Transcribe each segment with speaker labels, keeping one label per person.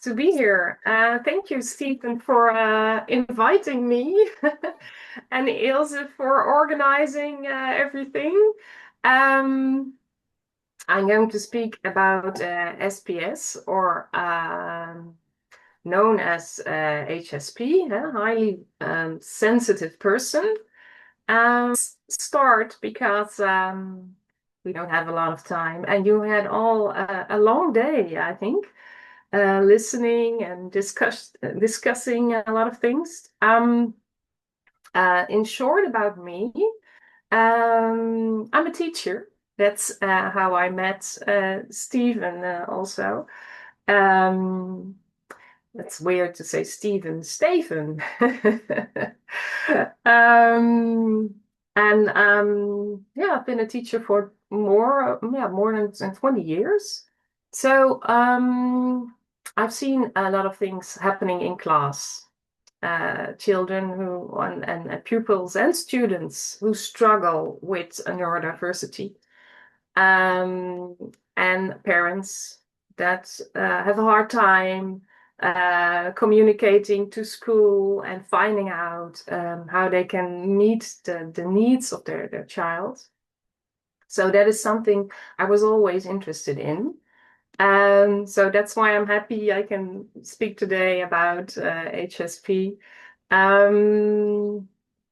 Speaker 1: to be here. Thank you, Stephen, for inviting me and Ilse for organizing everything. Um, I'm going to speak about SPS or known as HSP, highly sensitive person. Start because we don't have a lot of time, and you had all a long day, I think, listening and discussing a lot of things. In short, about me, I'm a teacher. That's how I met Stephen also. Um, that's weird to say Stephen. Um, and yeah, I've been a teacher for more than 20 years. So I've seen a lot of things happening in class. Children who and pupils and students who struggle with a neurodiversity, um, and parents that have a hard time communicating to school and finding out how they can meet the needs of their child. So that is something I was always interested in. So that's why I'm happy I can speak today about HSP. Um,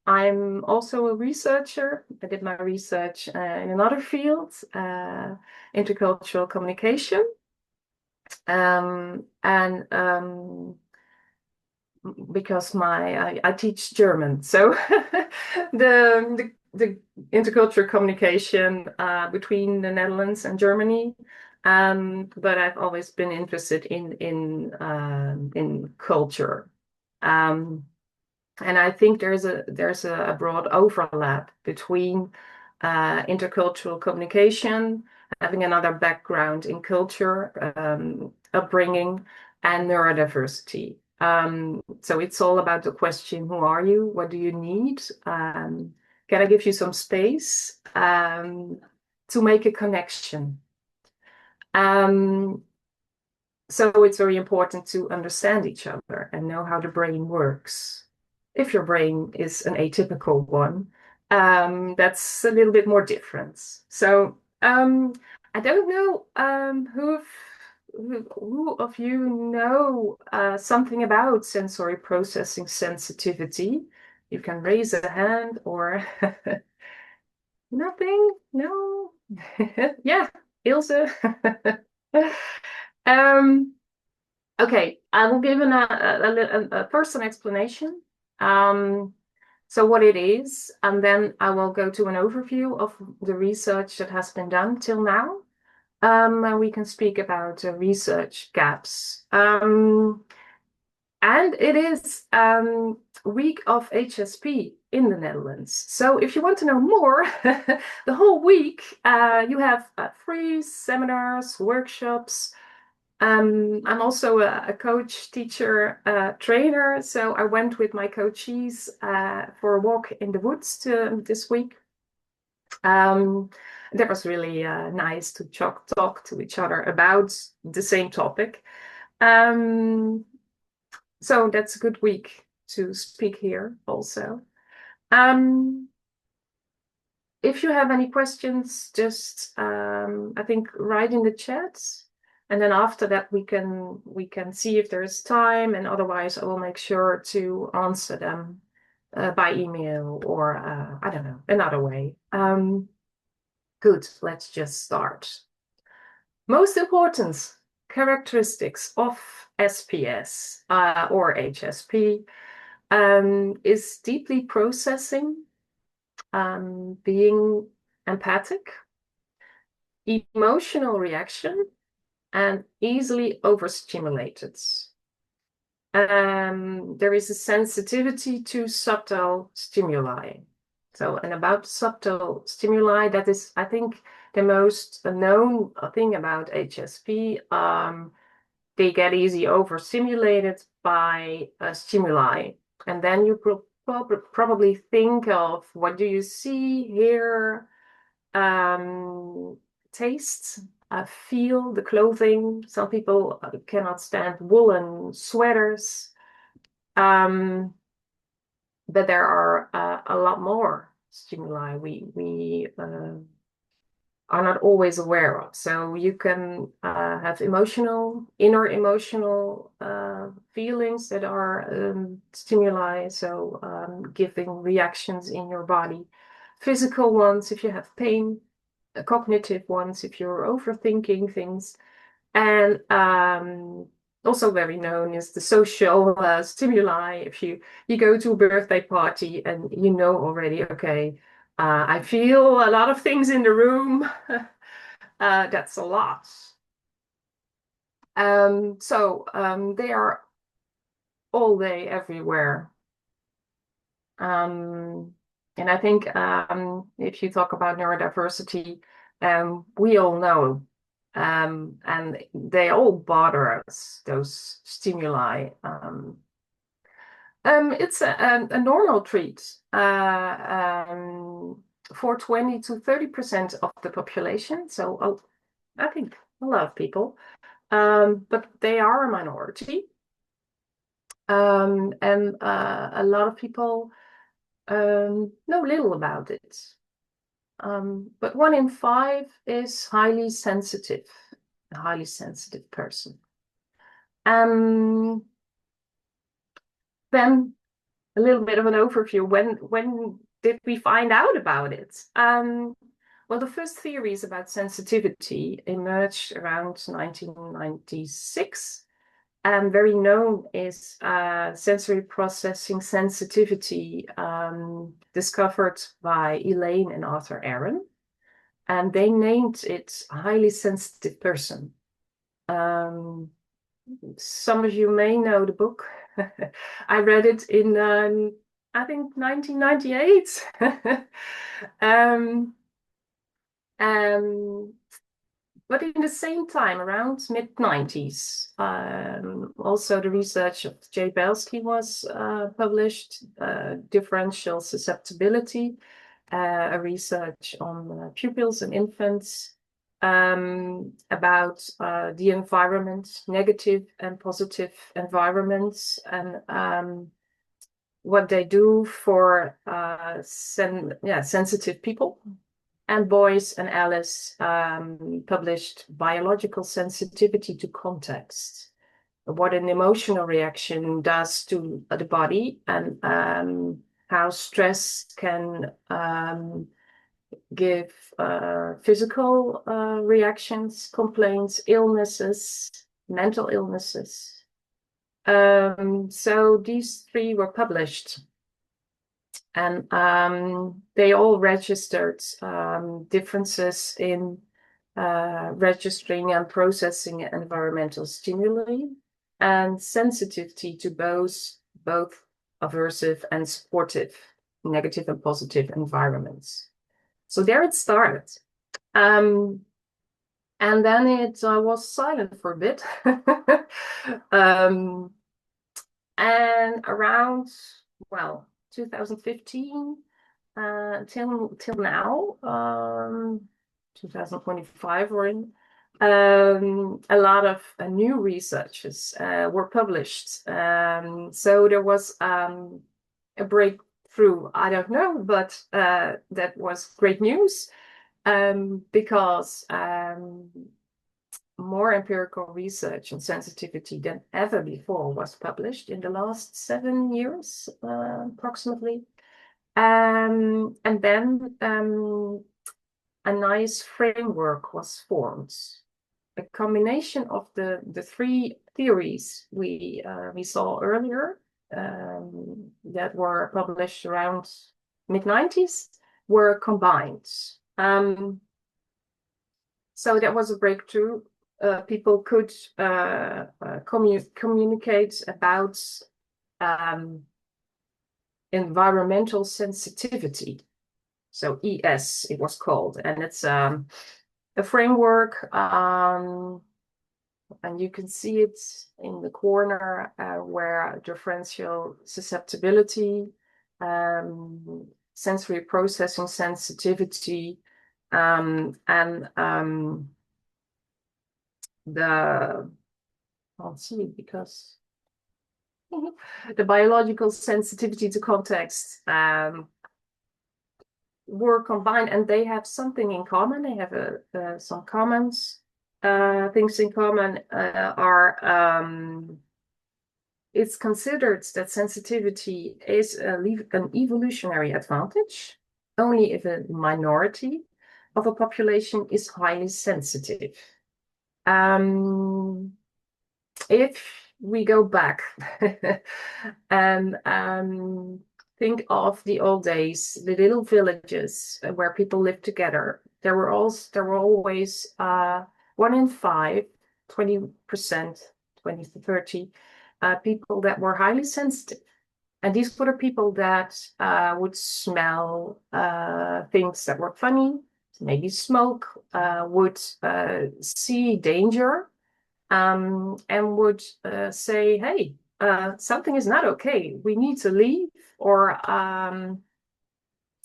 Speaker 1: I'm also a researcher. I did my research in another field, intercultural communication. And because I teach German, so the intercultural communication between the Netherlands and Germany. But I've always been interested in culture. And I think there's a broad overlap between intercultural communication, having another background in culture, upbringing, and neurodiversity. So it's all about the question, who are you? What do you need? Can I give you some space to make a connection? So it's very important to understand each other and know how the brain works. If your brain is an atypical one, that's a little bit more different. So I don't know who of you know something about sensory processing sensitivity. You can raise a hand or nothing. No. Yeah, Ilse. Um, okay, I will give first an explanation. So what it is, and then I will go to an overview of the research that has been done till now. And we can speak about research gaps. And it is week of HSP in the Netherlands. So if you want to know more, the whole week you have free seminars, workshops. I'm also a coach, teacher, trainer. So I went with my coachees for a walk in the woods this week. That was really nice to talk to each other about the same topic. So that's a good week to speak here also. If you have any questions, just I think write in the chat. And then after that, we can see if there's time, and otherwise I will make sure to answer them by email or I don't know, another way. Good, let's just start. Most important characteristics of SPS or HSP is deeply processing, being empathic, emotional reaction, and easily overstimulated. There is a sensitivity to subtle stimuli. So, and about subtle stimuli, that is, I think, the most known thing about HSP. They get easily overstimulated by stimuli. And then you probably think of, what do you see, hear, taste? feel the clothing. Some people cannot stand woolen sweaters. But there are a lot more stimuli we are not always aware of. So you can have inner emotional feelings that are stimuli, so giving reactions in your body. Physical ones, if you have pain, cognitive ones, if you're overthinking things. And also very known is the social stimuli. If you go to a birthday party and you know already, okay, I feel a lot of things in the room. That's a lot. They are all day, everywhere. And I think if you talk about neurodiversity, we all know, and they all bother us, those stimuli. It's a normal treat for 20 to 30% of the population. So I think a lot of people, but they are a minority. And a lot of people know little about it. But 1 in 5 is highly sensitive, a highly sensitive person. Then a little bit of an overview. When did we find out about it? Well, the first theories about sensitivity emerged around 1996. And very known is sensory processing sensitivity, discovered by Elaine and Arthur Aaron. And they named it a highly sensitive person. Some of you may know the book. I read it in, I think, 1998. But in the same time, around mid-90s, also the research of Jay Belsky was published, Differential Susceptibility, a research on pupils and infants, about the environment, negative and positive environments, and what they do for sensitive people. And Boyce and Alice published Biological Sensitivity to Context, what an emotional reaction does to the body, and how stress can give physical reactions, complaints, illnesses, mental illnesses. So these 3 were published. And they all registered differences in registering and processing environmental stimuli and sensitivity to both aversive and supportive, negative and positive environments. So there it started. And then it was silent for a bit. And around, well, 2015 till now, 2025 we're in, a lot of new researches were published. So there was a breakthrough, I don't know, but that was great news, because more empirical research on sensitivity than ever before was published in the last 7 years, approximately. And then a nice framework was formed, a combination of the 3 theories we saw earlier, that were published around mid-90s, were combined. So that was a breakthrough. People could communicate about environmental sensitivity. So ES, it was called. And it's a framework, and you can see it in the corner where differential susceptibility, sensory processing sensitivity, and the, I'll see, because the biological sensitivity to context were combined, and they have something in common. They have some comments. Things in common are it's considered that sensitivity is an evolutionary advantage only if a minority of a population is highly sensitive. If we go back and think of the old days, the little villages where people lived together, there were always 1 in 5, 20%, 20 to 30 people that were highly sensitive. And these were the people that would smell things that were funny, maybe smoke, would see danger, and would say, hey, something is not okay. We need to leave. Or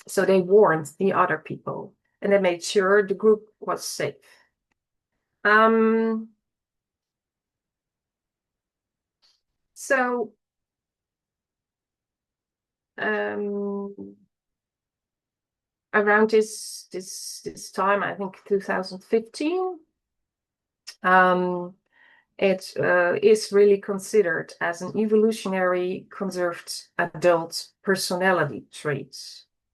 Speaker 1: so they warned the other people, and they made sure the group was safe. So around this time, I think 2015, it is really considered as an evolutionary conserved adult personality trait.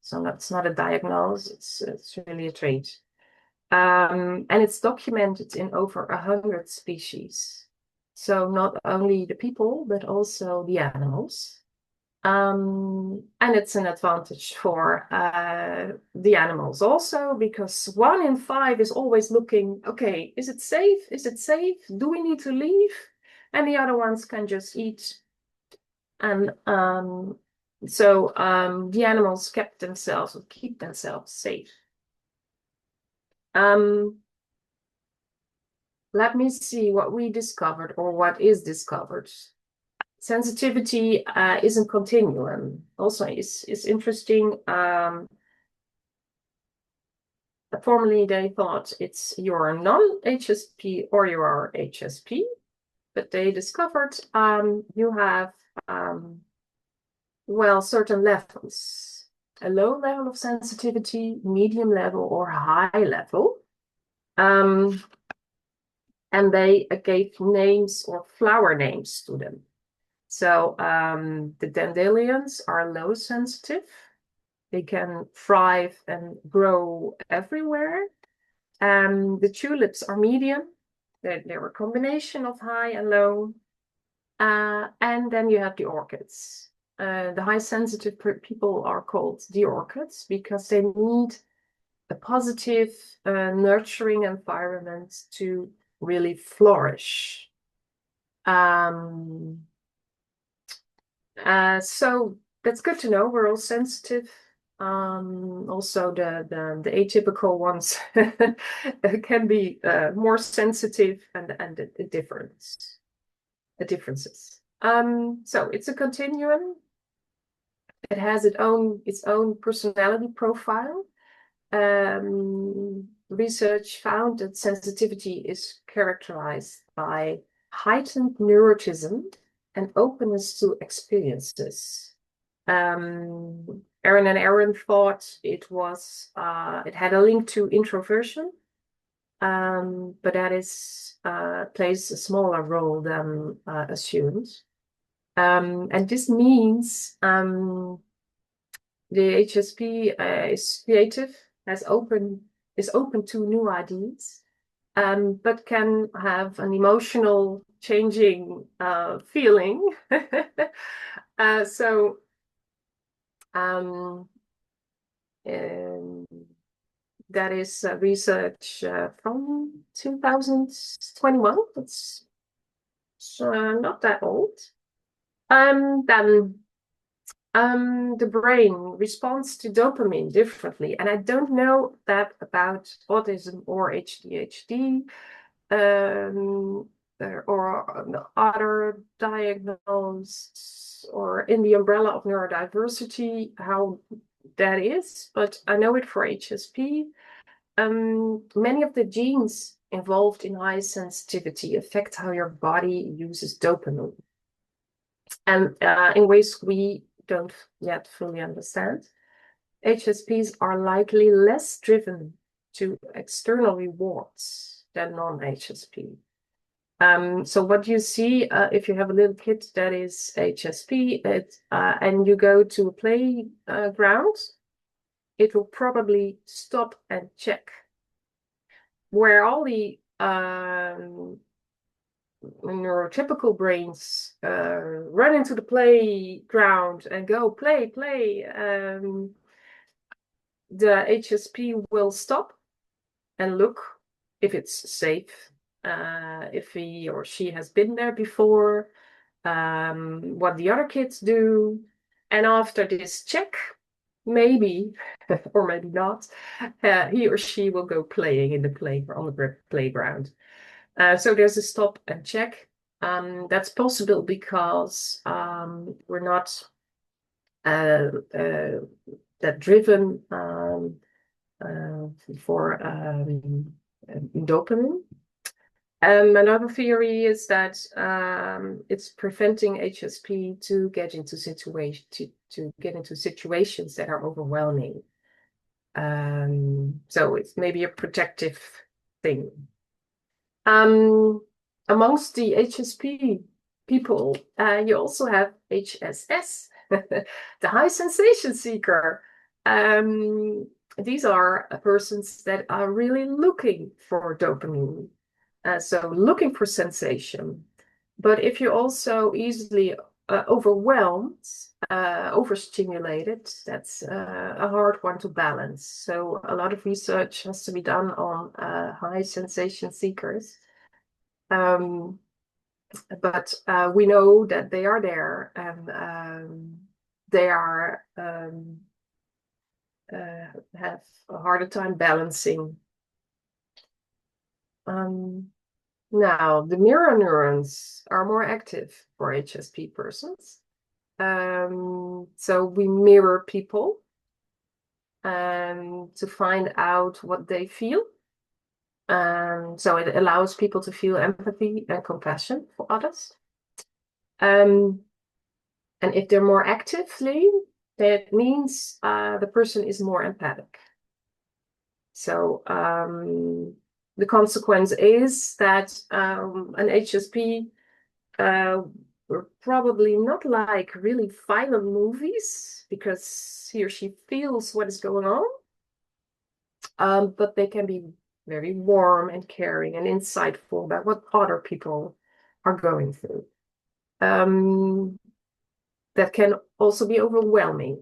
Speaker 1: So that's not a diagnosis, it's really a trait. And it's documented in over 100 species. So not only the people, but also the animals. And it's an advantage for the animals also, because 1 in 5 is always looking, okay, is it safe? Is it safe? Do we need to leave? And the other ones can just eat. And so the animals keep themselves safe. Let me see what we discovered, or what is discovered. Sensitivity is a continuum. Also, is interesting. Formerly, they thought it's you're non-HSP or you are HSP, but they discovered you have well, certain levels: a low level of sensitivity, medium level, or high level. And they gave names or flower names to them. So the dandelions are low sensitive. They can thrive and grow everywhere. The tulips are medium. They're a combination of high and low. And then you have the orchids. The high sensitive people are called the orchids because they need a positive, nurturing environment to really flourish. So that's good to know. We're all sensitive. Also, the atypical ones can be more sensitive, and the differences. So it's a continuum. It has its own personality profile. Research found that sensitivity is characterized by heightened neuroticism and openness to experiences. Aaron and Aaron thought it had a link to introversion, but that plays a smaller role than assumed. And this means the HSP is creative, is open to new ideas, but can have an emotional changing feeling. So that is research from 2021. It's not that old. Then the brain responds to dopamine differently. And I don't know that about autism or ADHD or other diagnoses, or in the umbrella of neurodiversity, how that is. But I know it for HSP. Many of the genes involved in high sensitivity affect how your body uses dopamine, and in ways we don't yet fully understand. HSPs are likely less driven to external rewards than non-HSP. So what you see if you have a little kid that is HSP, and you go to a playground, it will probably stop and check. Where all the neurotypical brains run into the playground and go play, the HSP will stop and look if it's safe, if he or she has been there before, what the other kids do. And after this check, maybe, or maybe not, he or she will go playing in on the playground. So there's a stop and check. That's possible because we're not that driven for dopamine. Another theory is that it's preventing HSP to get into situations that are overwhelming. So it's maybe a protective thing. Amongst the HSP people, you also have HSS, the high sensation seeker. These are persons that are really looking for dopamine, so looking for sensation. But if you're also easily overwhelmed, overstimulated, that's a hard one to balance. So a lot of research has to be done on high sensation seekers. But we know that they are there, and they are have a harder time balancing. Now, the mirror neurons are more active for HSP persons. So we mirror people to find out what they feel. So it allows people to feel empathy and compassion for others. And if they're more actively, that means the person is more empathic. So the consequence is that an HSP will probably not like really violent movies because he or she feels what is going on, but they can be very warm and caring and insightful about what other people are going through. That can also be overwhelming.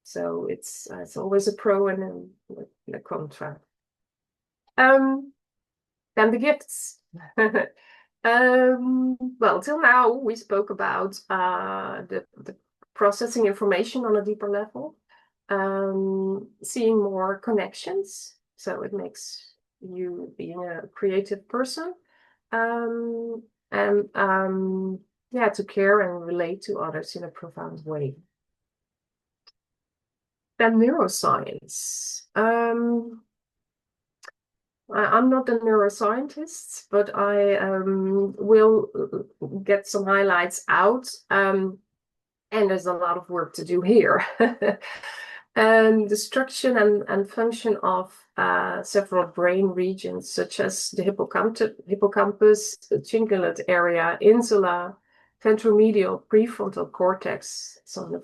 Speaker 1: So it's always a pro and a contra. Then the gifts. Well, till now we spoke about the processing information on a deeper level, seeing more connections. So it makes you being a creative person, and yeah, to care and relate to others in a profound way. Then neuroscience. I'm not a neuroscientist, but I will get some highlights out. And there's a lot of work to do here. And the structure and function of several brain regions, such as the hippocampus, the cingulate area, insula, ventromedial, prefrontal cortex, so in the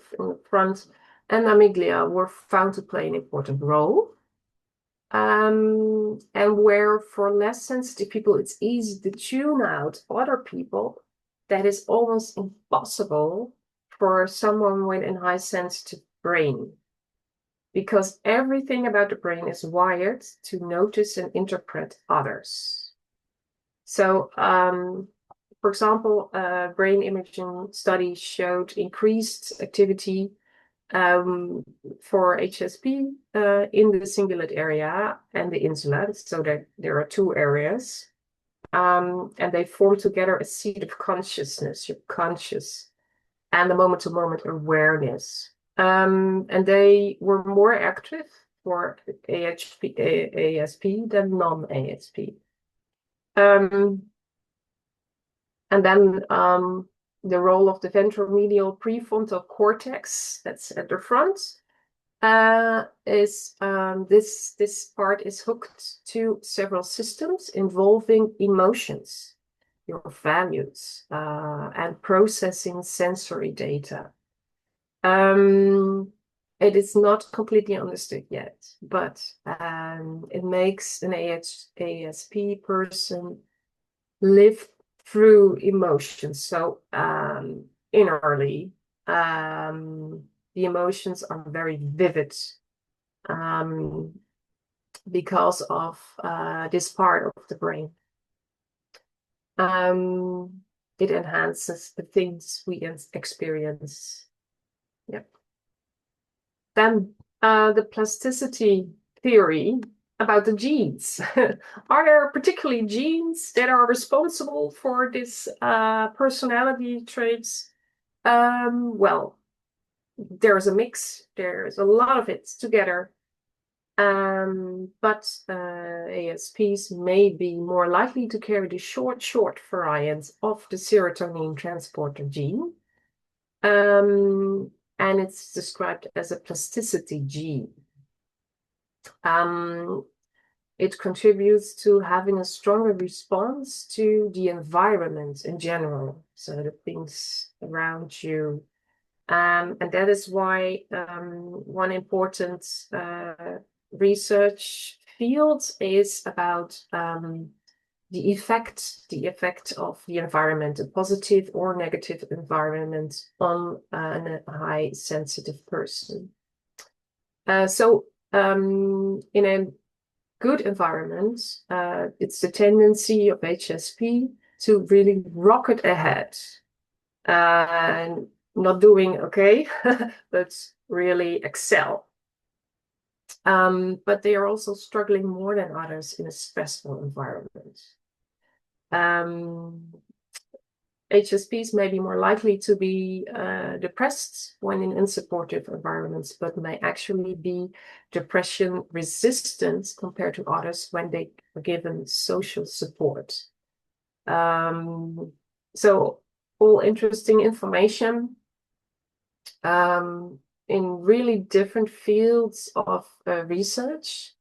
Speaker 1: front, and amygdala were found to play an important role. And where for less sensitive people, it's easy to tune out other people, that is almost impossible for someone with a high sensitive brain, because everything about the brain is wired to notice and interpret others. So, for example, brain imaging studies showed increased activity for HSP in the cingulate area and the insula. So there are two areas, and they form together a seed of consciousness. You're conscious, and the moment-to-moment awareness. And they were more active for ASP than non-ASP. And then the role of the ventromedial prefrontal cortex, that's at the front, is this part is hooked to several systems involving emotions, your values, and processing sensory data. It is not completely understood yet, but it makes an ASP person live through emotions. So innerly, the emotions are very vivid because of this part of the brain. It enhances the things we experience. Yep. Then the plasticity theory about the genes. Are there particularly genes that are responsible for this personality traits? Well, there's a mix. There's a lot of it together. But ASPs may be more likely to carry the short variant of the serotonin transporter gene. And it's described as a plasticity gene. It contributes to having a stronger response to the environment in general, so the things around you. And that is why one important research field is about the effect of the environment, a positive or negative environment on a high sensitive person. So in a good environment, it's the tendency of HSP to really rocket ahead and not doing okay, but really excel. But they are also struggling more than others in a stressful environment. HSPs may be more likely to be depressed when in unsupportive environments, but may actually be depression resistant compared to others when they are given social support. So all interesting information in really different fields of research.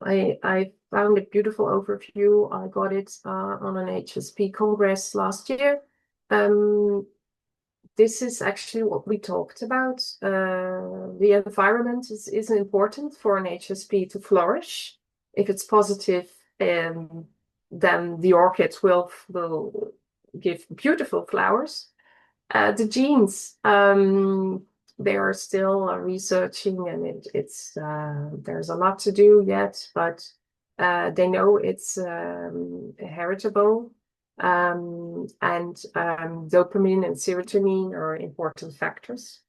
Speaker 1: I found a beautiful overview. I got it on an HSP Congress last year. This is actually what we talked about. The environment is important for an HSP to flourish. If it's positive, then the orchid will give beautiful flowers. The genes, they are still researching, and it's there's a lot to do yet, but they know it's heritable, and dopamine and serotonin are important factors.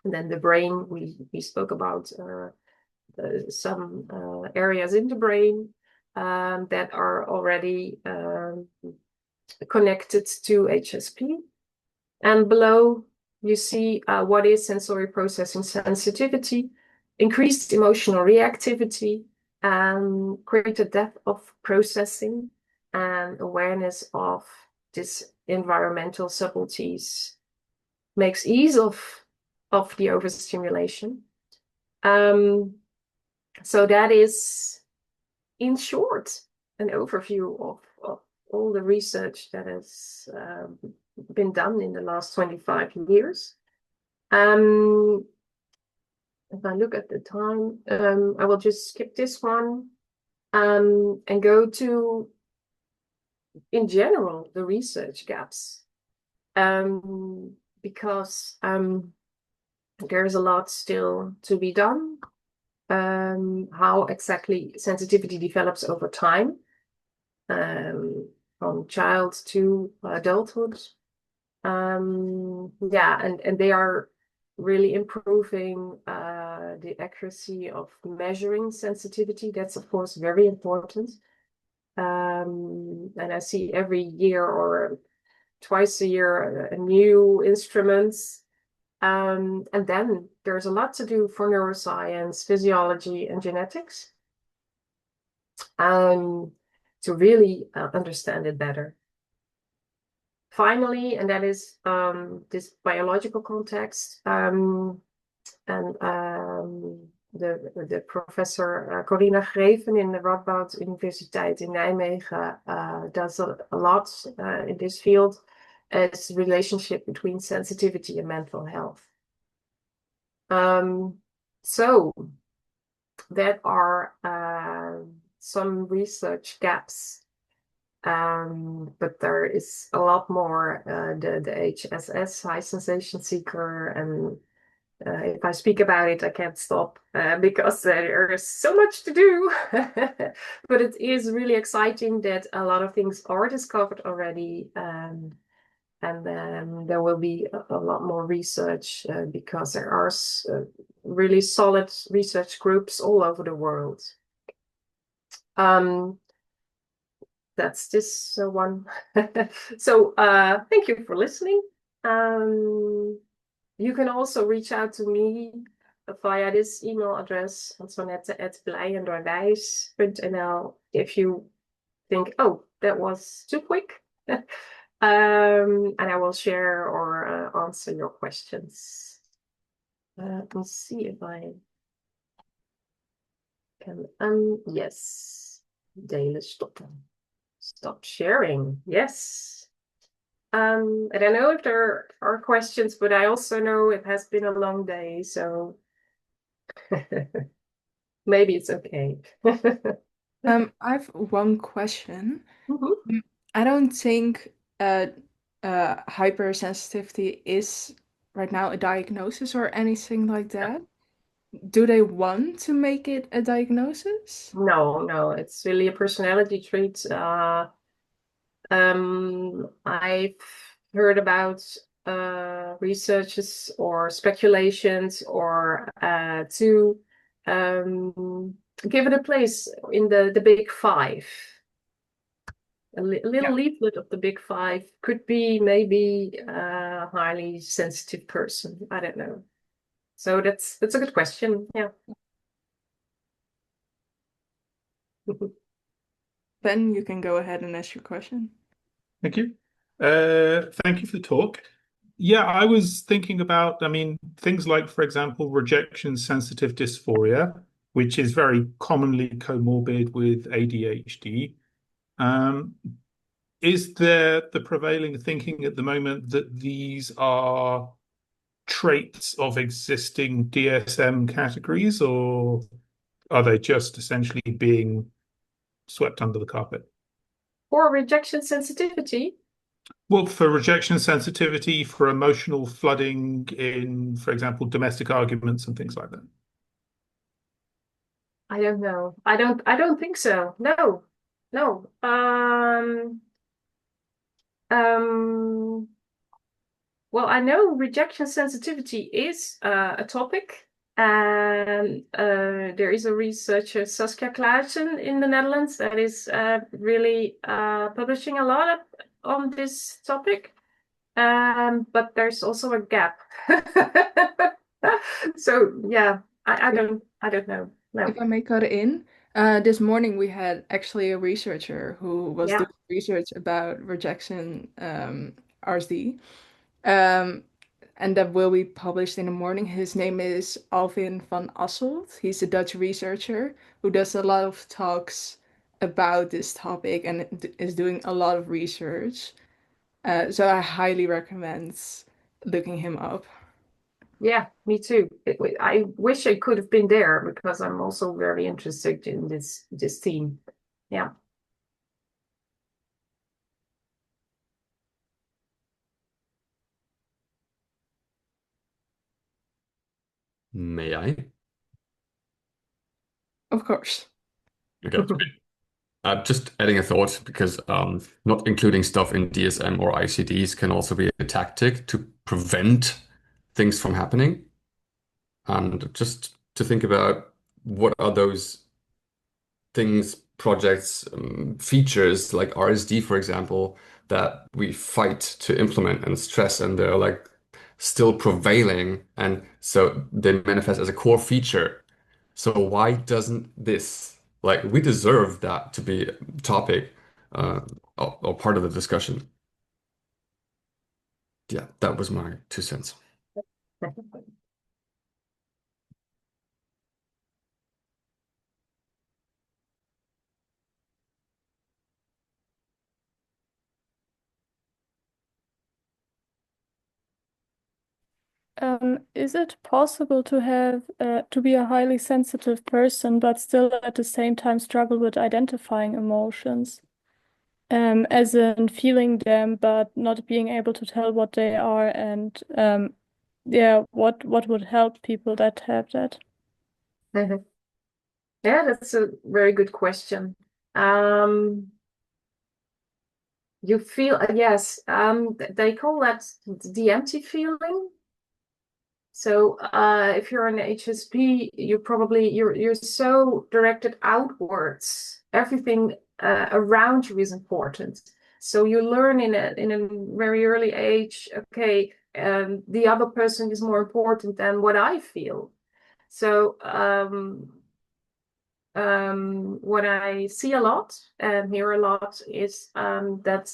Speaker 1: And then the brain, we spoke about some areas in the brain that are already connected to HSP. And below, you see what is sensory processing sensitivity, increased emotional reactivity, and greater depth of processing and awareness of this environmental subtleties makes ease of the overstimulation. So that is, in short, an overview of all the research that has been done in the last 25 years. If I look at the time, I will just skip this one and go to, in general, the research gaps. Because there's a lot still to be done. How exactly sensitivity develops over time, from child to adulthood. Yeah, and they are really improving the accuracy of measuring sensitivity. That's, of course, very important. And I see every year or twice a year a new instruments And then there's a lot to do for neuroscience, physiology, and genetics, to really understand it better. Finally, and that is this biological context, and de professor Corina Greven in de Radboud Universiteit in Nijmegen does a lot in this field. It's the relationship between sensitivity and mental health. So there are some research gaps, but there is a lot more. The HSS, high sensation seeker, and if I speak about it, I can't stop because there is so much to do. But it is really exciting that a lot of things are discovered already. And then there will be a lot more research because there are really solid research groups all over the world. That's this one. So thank you for listening. You can also reach out to me via this email address, antoinette@blijendoorwijs.nl, if you think, oh, that was too quick. And I will share or answer your questions. Let's see if I can. Yes, delen stoppen. Stop sharing. Yes. I don't know if there are questions, but I also know it has been a long day, so maybe it's okay.
Speaker 2: I have one question.
Speaker 1: Mhm.
Speaker 2: I don't think hypersensitivity is right now a diagnosis or anything like that. Do they want to make it a diagnosis?
Speaker 1: No, it's really a personality trait. I've heard about researches or speculations or to give it a place in the big five. Little
Speaker 2: Yeah.
Speaker 1: leaflet of the big five could be maybe a highly sensitive person. I don't know. So that's a good question. Yeah.
Speaker 2: Ben, you can go ahead and ask your question.
Speaker 3: Thank you. Thank you for the talk. Yeah, I was thinking about, things like, for example, rejection sensitive dysphoria, which is very commonly comorbid with ADHD. Um, is there the prevailing thinking at the moment that these are traits of existing DSM categories, or are they just essentially being swept under the carpet?
Speaker 1: Or rejection sensitivity.
Speaker 3: Well, for rejection sensitivity, for emotional flooding in, for example, domestic arguments and things like that.
Speaker 1: I don't know. I don't think so. No. No. Um, well, I know rejection sensitivity is a topic, and there is a researcher, Saskia Clausen, in the Netherlands, that is really publishing a lot on this topic. But there's also a gap. So yeah, I don't know. No.
Speaker 2: If I may cut in, this morning we had actually a researcher who was
Speaker 1: Yeah.
Speaker 2: doing research about rejection RSD. Um, and that will be published in the morning. His name is Alvin van Asselt. He's a Dutch researcher who does a lot of talks about this topic and is doing a lot of research. So I highly recommend looking him up.
Speaker 1: Yeah, me too. I wish I could have been there because I'm also very interested in this theme. Yeah.
Speaker 4: May I?
Speaker 2: Of course.
Speaker 4: Okay. Just adding a thought because not including stuff in DSM or ICDs can also be a tactic to prevent things from happening. And just to think about what are those things, projects, features like RSD, for example, that we fight to implement and stress. And they're like still prevailing, and so they manifest as a core feature. So why doesn't this, like, we deserve that to be a topic uh, or part of the discussion. Yeah, that was my 2 cents.
Speaker 5: Is it possible to have to be a highly sensitive person, but still at the same time struggle with identifying emotions? As in feeling them, but not being able to tell what they are, and yeah, what would help people that have that?
Speaker 1: Yeah, that's a very good question. You feel, yes, they call that the empty feeling. So if you're an HSP, you're so directed outwards. Everything around you is important. So you learn in a very early age, okay, the other person is more important than what I feel. So what I see a lot and hear a lot is that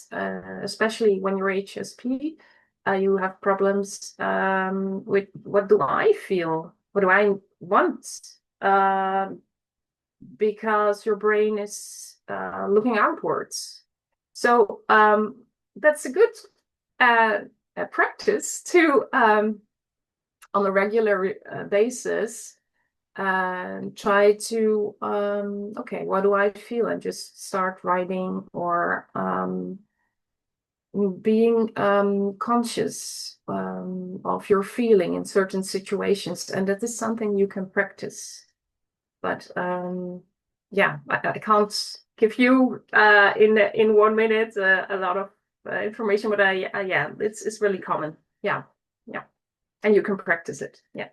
Speaker 1: especially when you're HSP, you have problems with what do I feel? What do I want? Because your brain is looking outwards. So that's a good practice to, on a regular basis, try to, okay, what do I feel? And just start writing or being conscious of your feeling in certain situations. And that is something you can practice. But yeah, I can't give you in 1 minute a lot of information, but yeah, it's really common. Yeah, yeah, and you can practice it. Yeah.